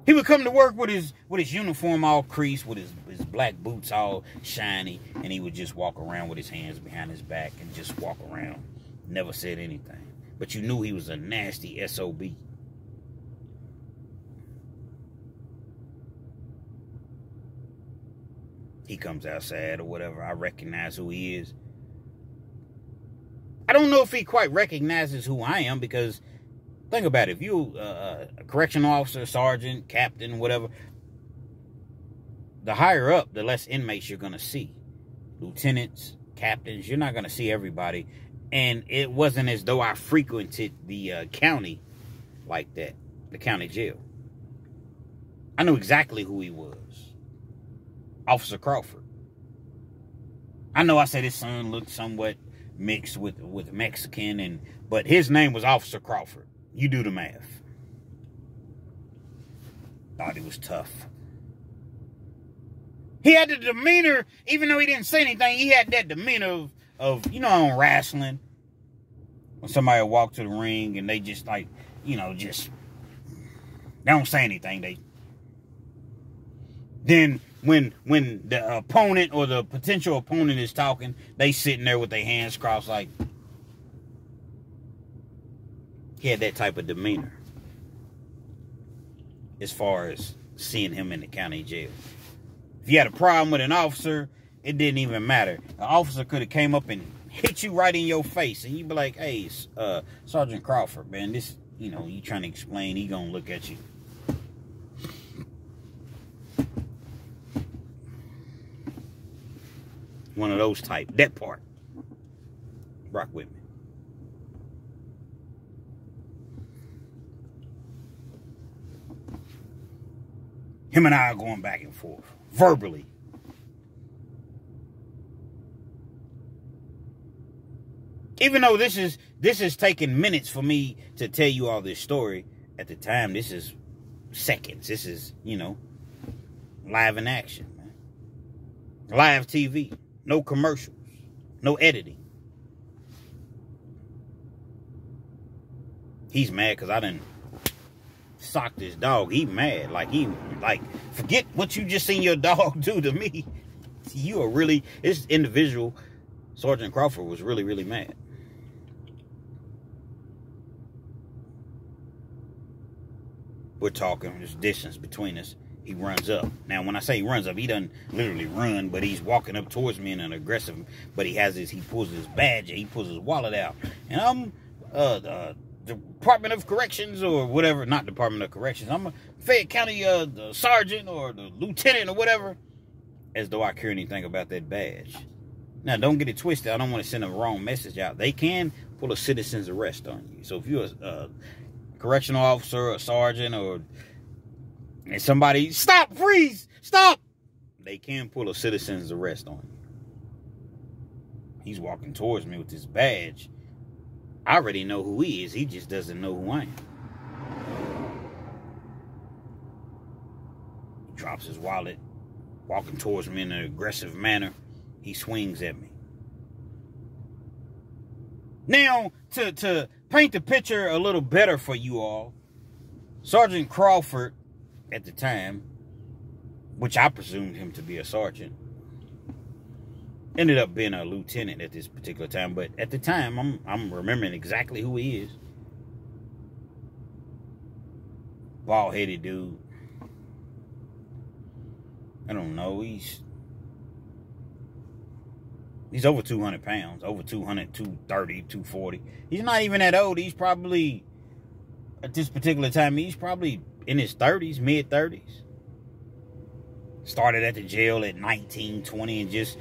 He would come to work with his uniform all creased, with his black boots all shiny, and he would just walk around with his hands behind his back and just walk around. Never said anything. But you knew he was a nasty SOB. He comes outside or whatever. I recognize who he is. I don't know if he quite recognizes who I am, because think about it. If you a correctional officer, sergeant, captain, whatever, the higher up, the less inmates you're going to see. Lieutenants, captains, you're not going to see everybody. And it wasn't as though I frequented the county like that, the county jail. I knew exactly who he was. Officer Crawford. I know I said his son looked somewhat mixed with Mexican, but his name was Officer Crawford. You do the math. Thought he was tough. He had the demeanor, even though he didn't say anything, he had that demeanor of, you know, on wrestling, when somebody walk to the ring and they just like, you know, just, they don't say anything. Then when the opponent or the potential opponent is talking, they sitting there with their hands crossed like, he had that type of demeanor as far as seeing him in the county jail. If you had a problem with an officer, it didn't even matter. An officer could have came up and hit you right in your face, and you'd be like, hey, Sergeant Crawford, man, this, you know, you trying to explain, he gonna look at you. One of those type, that part. Rock with me. Him and I are going back and forth, verbally. Even though this is taking minutes for me to tell you all this story, at the time, this is seconds. This is, you know, live in action, man. Live TV. No commercials. No editing. He's mad because I done socked this dog. He mad. Like, forget what you just seen your dog do to me. You are really, this individual, Sergeant Crawford, was really, really mad. We're talking, there's distance between us. He runs up. Now, when I say he runs up, he doesn't literally run, but he's walking up towards me in an aggressive, but he pulls his badge, he pulls his wallet out. And I'm, the Department of Corrections or whatever, not Department of Corrections. I'm a Fayette County the sergeant or the lieutenant or whatever, as though I care anything about that badge. Now, don't get it twisted. I don't want to send a wrong message out. They can pull a citizen's arrest on you. So if you're a correctional officer, a sergeant, and somebody, stop, freeze, stop, they can pull a citizen's arrest on you. He's walking towards me with his badge. I already know who he is. He just doesn't know who I am. He drops his wallet, walking towards me in an aggressive manner. He swings at me. Now, to paint the picture a little better for you all, Sergeant Crawford, at the time, which I presumed him to be a sergeant, ended up being a lieutenant at this particular time. But at the time, I'm remembering exactly who he is. Bald-headed dude. I don't know. He's over 200 pounds. Over 200, 230, 240. He's not even that old. He's probably, at this particular time, he's probably in his 30s, mid-30s. Started at the jail at 19, 20 and just,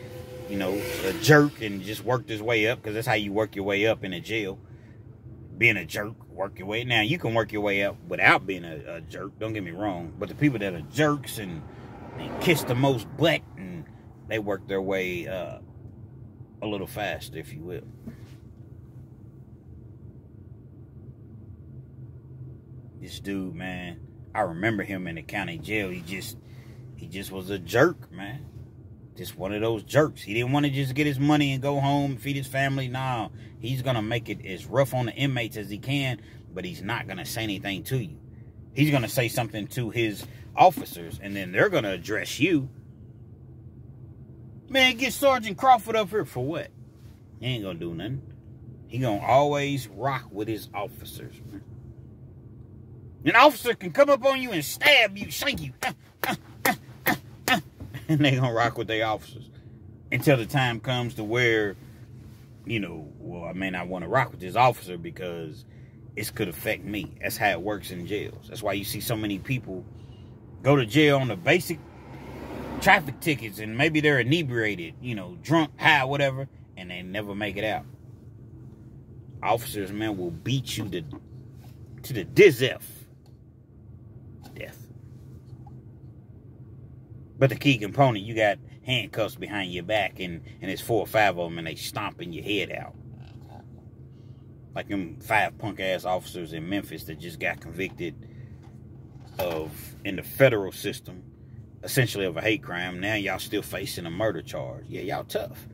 you know, a jerk and just worked his way up, because that's how you work your way up in a jail. Being a jerk, work your way. Now, you can work your way up without being a jerk, don't get me wrong. But the people that are jerks and kiss the most butt, and they work their way a little faster, if you will. This dude, man, I remember him in the county jail. He just was a jerk, man. Just one of those jerks. He didn't want to just get his money and go home, feed his family. No, he's going to make it as rough on the inmates as he can, but he's not going to say anything to you. He's going to say something to his officers, and then they're going to address you. Man, get Sergeant Crawford up here for what? He ain't going to do nothing. He going to always rock with his officers, man. An officer can come up on you and stab you, shank you. And they gonna rock with their officers until the time comes to where, you know, well, I may not want to rock with this officer because it could affect me. That's how it works in jails. That's why you see so many people go to jail on the basic traffic tickets, and maybe they're inebriated, you know, drunk, high, whatever, and they never make it out. Officers, man, will beat you to the DZF. Death. But the key component, you got handcuffs behind your back, and there's 4 or 5 of them, and they stomping your head out. Like them 5 punk-ass officers in Memphis that just got convicted of, in the federal system, essentially of a hate crime. Now y'all still facing a murder charge. Yeah, y'all tough.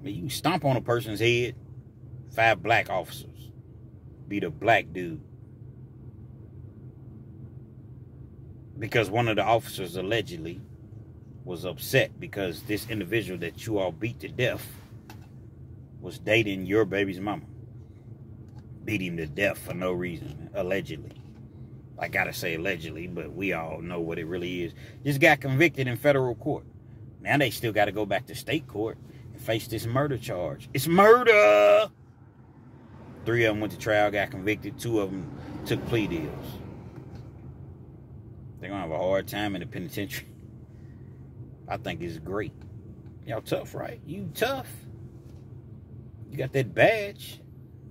You stomp on a person's head. 5 black officers beat a black dude because one of the officers allegedly was upset because this individual that you all beat to death was dating your baby's mama. Beat him to death for no reason, allegedly. I gotta say allegedly, but we all know what it really is. Just got convicted in federal court. Now they still got to go back to state court and face this murder charge. It's murder! 3 of them went to trial, got convicted. 2 of them took plea deals. They're going to have a hard time in the penitentiary. I think it's great. Y'all tough, right? You tough. You got that badge.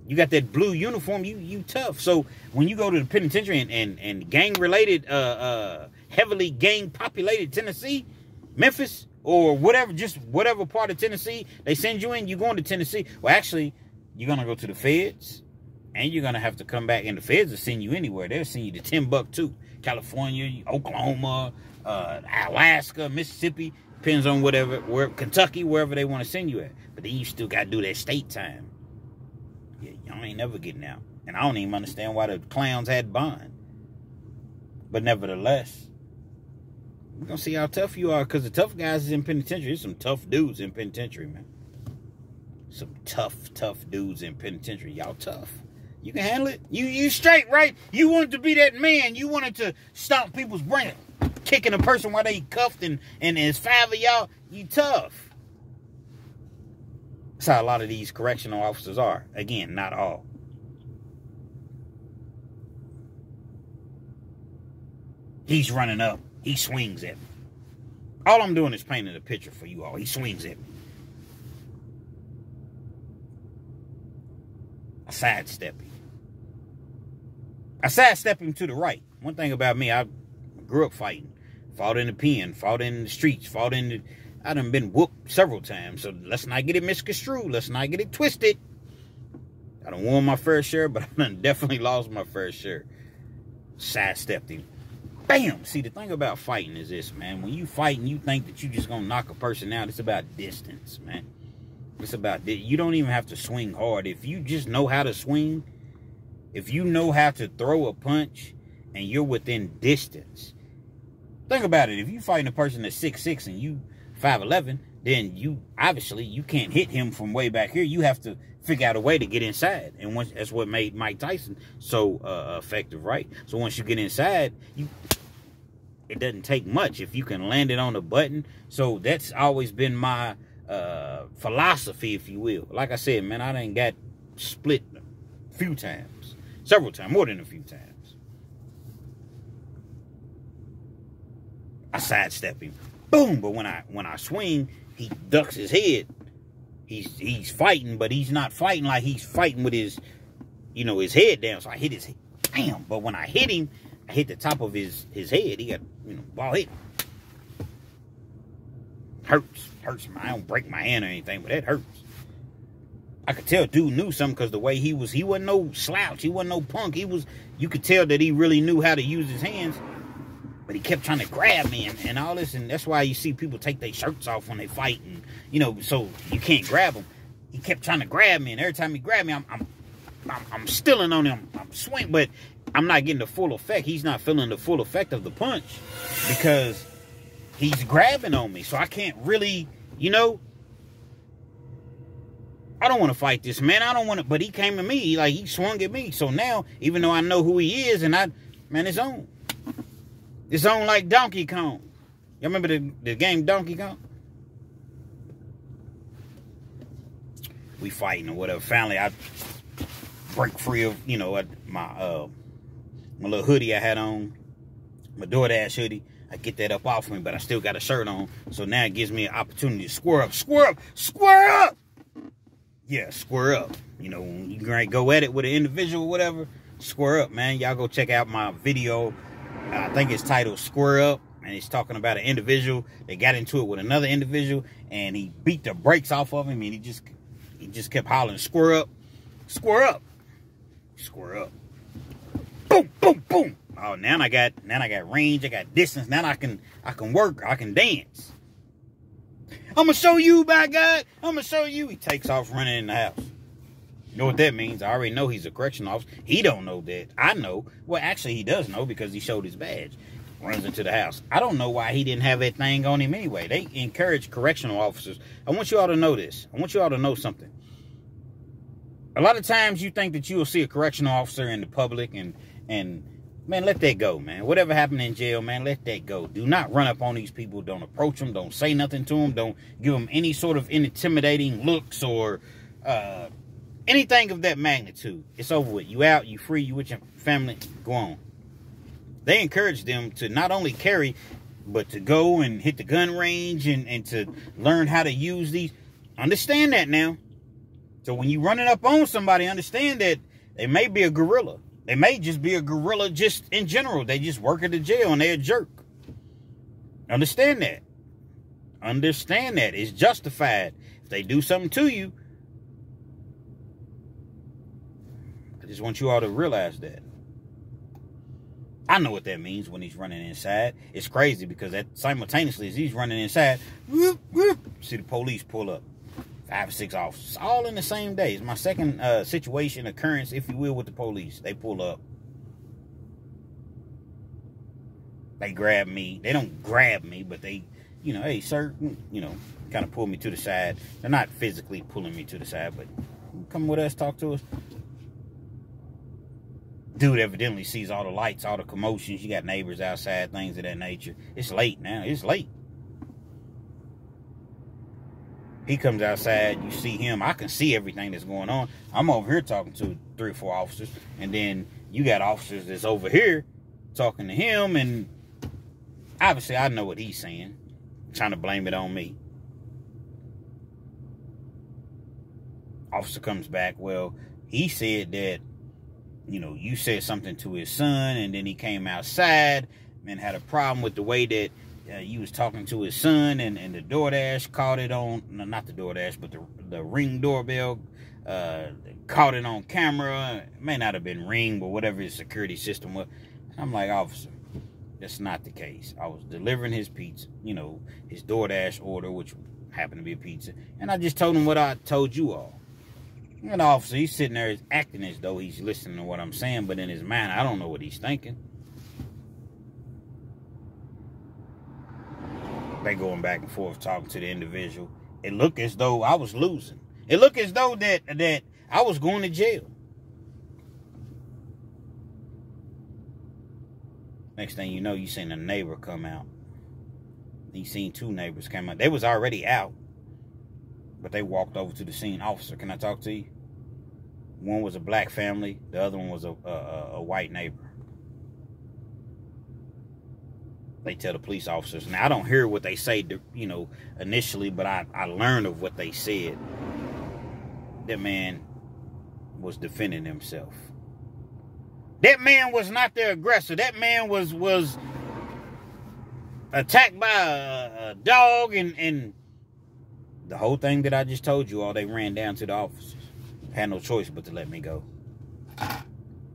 You got that blue uniform. You tough. So when you go to the penitentiary and gang-related, heavily gang-populated Tennessee, Memphis, or whatever, just whatever part of Tennessee they send you in, you're going to Tennessee. Well, actually, you're going to go to the feds, and you're going to have to come back, and the feds will send you anywhere. They'll send you to Timbuktu, California, Oklahoma, Alaska, Mississippi, depends on where Kentucky, wherever they want to send you at. But then you still got to do that state time. Yeah, y'all ain't never getting out. And I don't even understand why the clowns had bond. But nevertheless, we're going to see how tough you are, because the tough guys is in penitentiary. There's some tough dudes in penitentiary, man. Some tough dudes in penitentiary. Y'all tough. You can handle it. You straight, right? You wanted to be that man. You wanted to stomp people's brain, kicking a person while they cuffed, and there's 5 of y'all. You tough. That's how a lot of these correctional officers are. Again, not all. He's running up. He swings at me. All I'm doing is painting a picture for you all. He swings at me. I sidestep him. I sidestep him to the right. One thing about me, I grew up fighting. Fought in the pen, fought in the streets, I done been whooped several times. So let's not get it misconstrued. Let's not get it twisted. I done won my fair share, but I done definitely lost my fair share. Sidestepped him. Bam! See, the thing about fighting is this, man. When you fight and you think that you just gonna knock a person out, it's about distance, man. It's about, you don't even have to swing hard. If you just know how to swing, if you know how to throw a punch and you're within distance. Think about it. If you fighting a person that's 6'6" and you 5'11", then you can't hit him from way back here. You have to figure out a way to get inside. And that's what made Mike Tyson so effective, right? So once you get inside, it doesn't take much if you can land it on the button. So that's always been my philosophy, if you will. Like I said, man, I done got split a few times. Several times, more than a few times. I sidestep him. Boom! But when I swing, he ducks his head. He's fighting, but he's not fighting like he's fighting with his, his head down. So I hit his head. Bam! But when I hit him, I hit the top of his head. He got, ball hit. Hurts. I don't break my hand or anything, but that hurts. I could tell dude knew something because the way he wasn't no slouch. He wasn't no punk. You could tell that he really knew how to use his hands. But he kept trying to grab me and all this. And that's why you see people take their shirts off when they fight. And, so you can't grab them. He kept trying to grab me. And every time he grabbed me, I'm stealing on him. I'm swinging. But I'm not getting the full effect. He's not feeling the full effect of the punch because he's grabbing on me. So I can't really, I don't want to fight this man. I don't want to. But he came to me. He swung at me. So now, even though I know who he is, and it's on. It's on like Donkey Kong. Y'all remember the game Donkey Kong? We fighting or whatever. Finally, I break free of, my little hoodie I had on. My DoorDash hoodie. I get that up off me, but I still got a shirt on. So now it gives me an opportunity to square up. Square up! Square up! Yeah, square up. When you go at it with an individual or whatever, square up, man. Y'all go check out my video. I think it's titled Square Up, and it's talking about an individual that got into it with another individual, and he beat the brakes off of him, and he just kept hollering, square up, square up, square up. Boom, boom, boom. Oh, now I got range, I got distance. Now I can work, I can dance. I'm going to show you, by God. I'm going to show you. He takes off running in the house. You know what that means? I already know he's a correctional officer. He don't know that. I know. Well, actually, he does know because he showed his badge. Runs into the house. I don't know why he didn't have that thing on him anyway. They encourage correctional officers. I want you all to know this. I want you all to know something. A lot of times you think that you will see a correctional officer in the public and man, let that go, man. Whatever happened in jail, man, let that go. Do not run up on these people. Don't approach them. Don't say nothing to them. Don't give them any sort of intimidating looks or anything of that magnitude. It's over with. You out, you free, you with your family, go on. They encourage them to not only carry, but to go and hit the gun range and to learn how to use these. Understand that now. So when you running up on somebody, understand that they may be a gorilla. They may just be a gorilla just in general. They just work at the jail and they're a jerk. Understand that. Understand that. It's justified. If they do something to you, I just want you all to realize that. I know what that means when he's running inside. It's crazy because simultaneously as he's running inside, whoop, whoop, see the police pull up. 5 or 6 officers, all in the same day. It's my second occurrence, if you will, with the police. They pull up. They grab me. They don't grab me, but they, you know, hey, sir, you know, kind of pull me to the side. They're not physically pulling me to the side, but come with us, talk to us. Dude evidently sees all the lights, all the commotions. You got neighbors outside, things of that nature. It's late now. It's late. He comes outside, you see him. I can see everything that's going on. I'm over here talking to 3 or 4 officers. And then you got officers that's over here talking to him. And obviously I know what he's saying. Trying to blame it on me. Officer comes back. Well, he said that, you know, you said something to his son. And then he came outside and had a problem with the way that you was talking to his son, and the DoorDash caught it on, no, not the DoorDash, but the Ring doorbell caught it on camera. It may not have been Ring, but whatever his security system was. I'm like, officer, that's not the case. I was delivering his pizza, you know, his DoorDash order, which happened to be a pizza, and I just told him what I told you all. And the officer, he's sitting there acting as though he's listening to what I'm saying, but in his mind, I don't know what he's thinking. They going back and forth talking to the individual. It looked as though I was losing. It looked as though that I was going to jail. Next thing you know, you seen a neighbor come out. You seen 2 neighbors come out. They was already out, but they walked over to the scene. Officer, can I talk to you? One was a black family. The other one was a white neighbor. They tell the police officers. Now, I don't hear what they say, you know, initially, but I learned of what they said. That man was defending himself. That man was not the aggressor. That man was attacked by a dog, and the whole thing that I just told you all, they ran down to the officers. Had no choice but to let me go.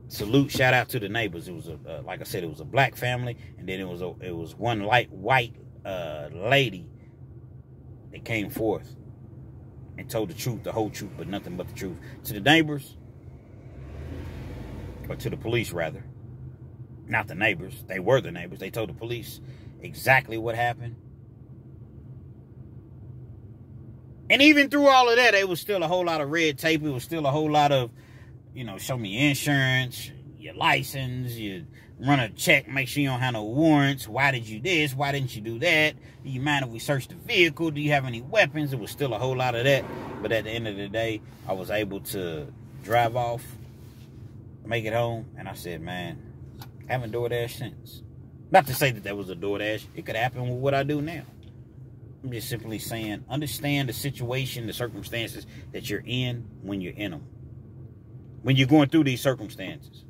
Salute, shout out to the neighbors. It was like I said, it was a black family, and then it was one light white lady that came forth and told the truth, the whole truth, but nothing but the truth. To the neighbors, or to the police rather, not the neighbors. They were the neighbors. They told the police exactly what happened. And even through all of that, it was still a whole lot of red tape. It was still a whole lot of, you know, show me your insurance, your license, you run a check, make sure you don't have no warrants. Why did you this? Why didn't you do that? Do you mind if we search the vehicle? Do you have any weapons? It was still a whole lot of that. But at the end of the day, I was able to drive off, make it home. And I said, man, I haven't DoorDash since. Not to say that that was a DoorDash. It could happen with what I do now. I'm just simply saying, understand the situation, the circumstances that you're in when you're in them. When you're going through these circumstances.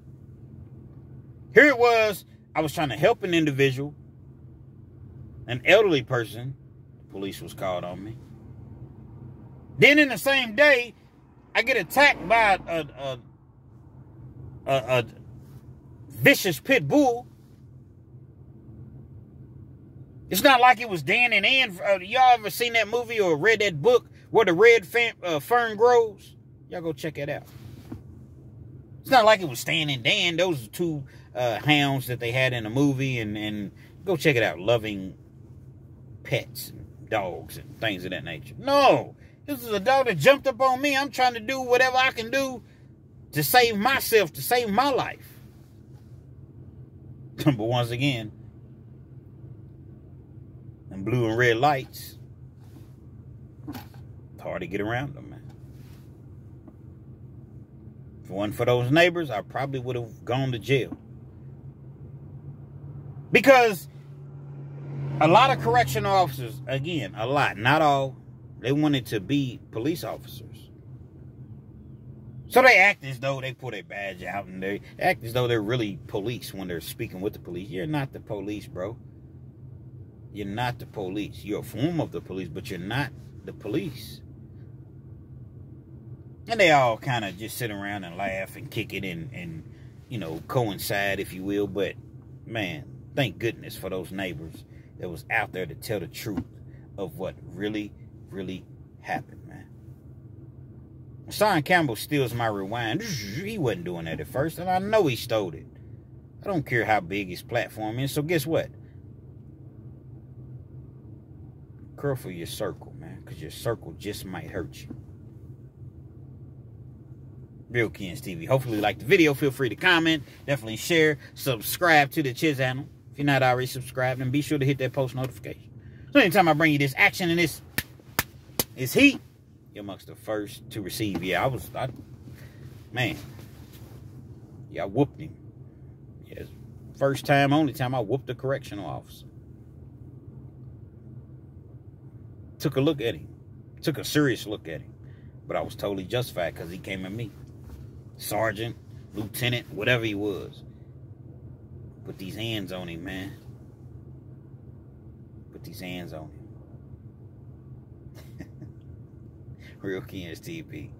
Here it was, I was trying to help an individual, an elderly person. The police was called on me. Then in the same day, I get attacked by a vicious Pitbull. It's not like it was Dan and Ann. Y'all ever seen that movie or read that book where the red fern grows? Y'all go check it out. It's not like it was Stan and Dan. Those are two hounds that they had in the movie. And go check it out. Loving pets and dogs and things of that nature. No. This is a dog that jumped up on me. I'm trying to do whatever I can do to save myself, to save my life. But once again, them blue and red lights, it's hard to get around them, man. If it wasn't for those neighbors, I probably would have gone to jail. Because a lot of correctional officers, again, a lot, not all, they wanted to be police officers. So they act as though they put a badge out and they act as though they're really police when they're speaking with the police. You're not the police, bro. You're not the police. You're a form of the police, but you're not the police. And they all kind of just sit around and laugh and kick it and, you know, coincide, if you will. But, man, thank goodness for those neighbors that was out there to tell the truth of what really, really happened, man. Sergeant Campbell steals my rewind. He wasn't doing that at first, and I know he stole it. I don't care how big his platform is, so guess what? Curl for your circle, man, because your circle just might hurt you. Real Kens TV. Hopefully you liked the video. Feel free to comment. Definitely share. Subscribe to the channel. If you're not already subscribed, then be sure to hit that post notification. So anytime I bring you this action and this heat, you're amongst the first to receive. Yeah, man. Yeah, I whooped him. Yeah, first time, only time I whooped a correctional officer. Took a look at him. Took a serious look at him. But I was totally justified because he came at me. Sergeant, lieutenant, whatever he was. Put these hands on him, man. Put these hands on him. Real Kens TV.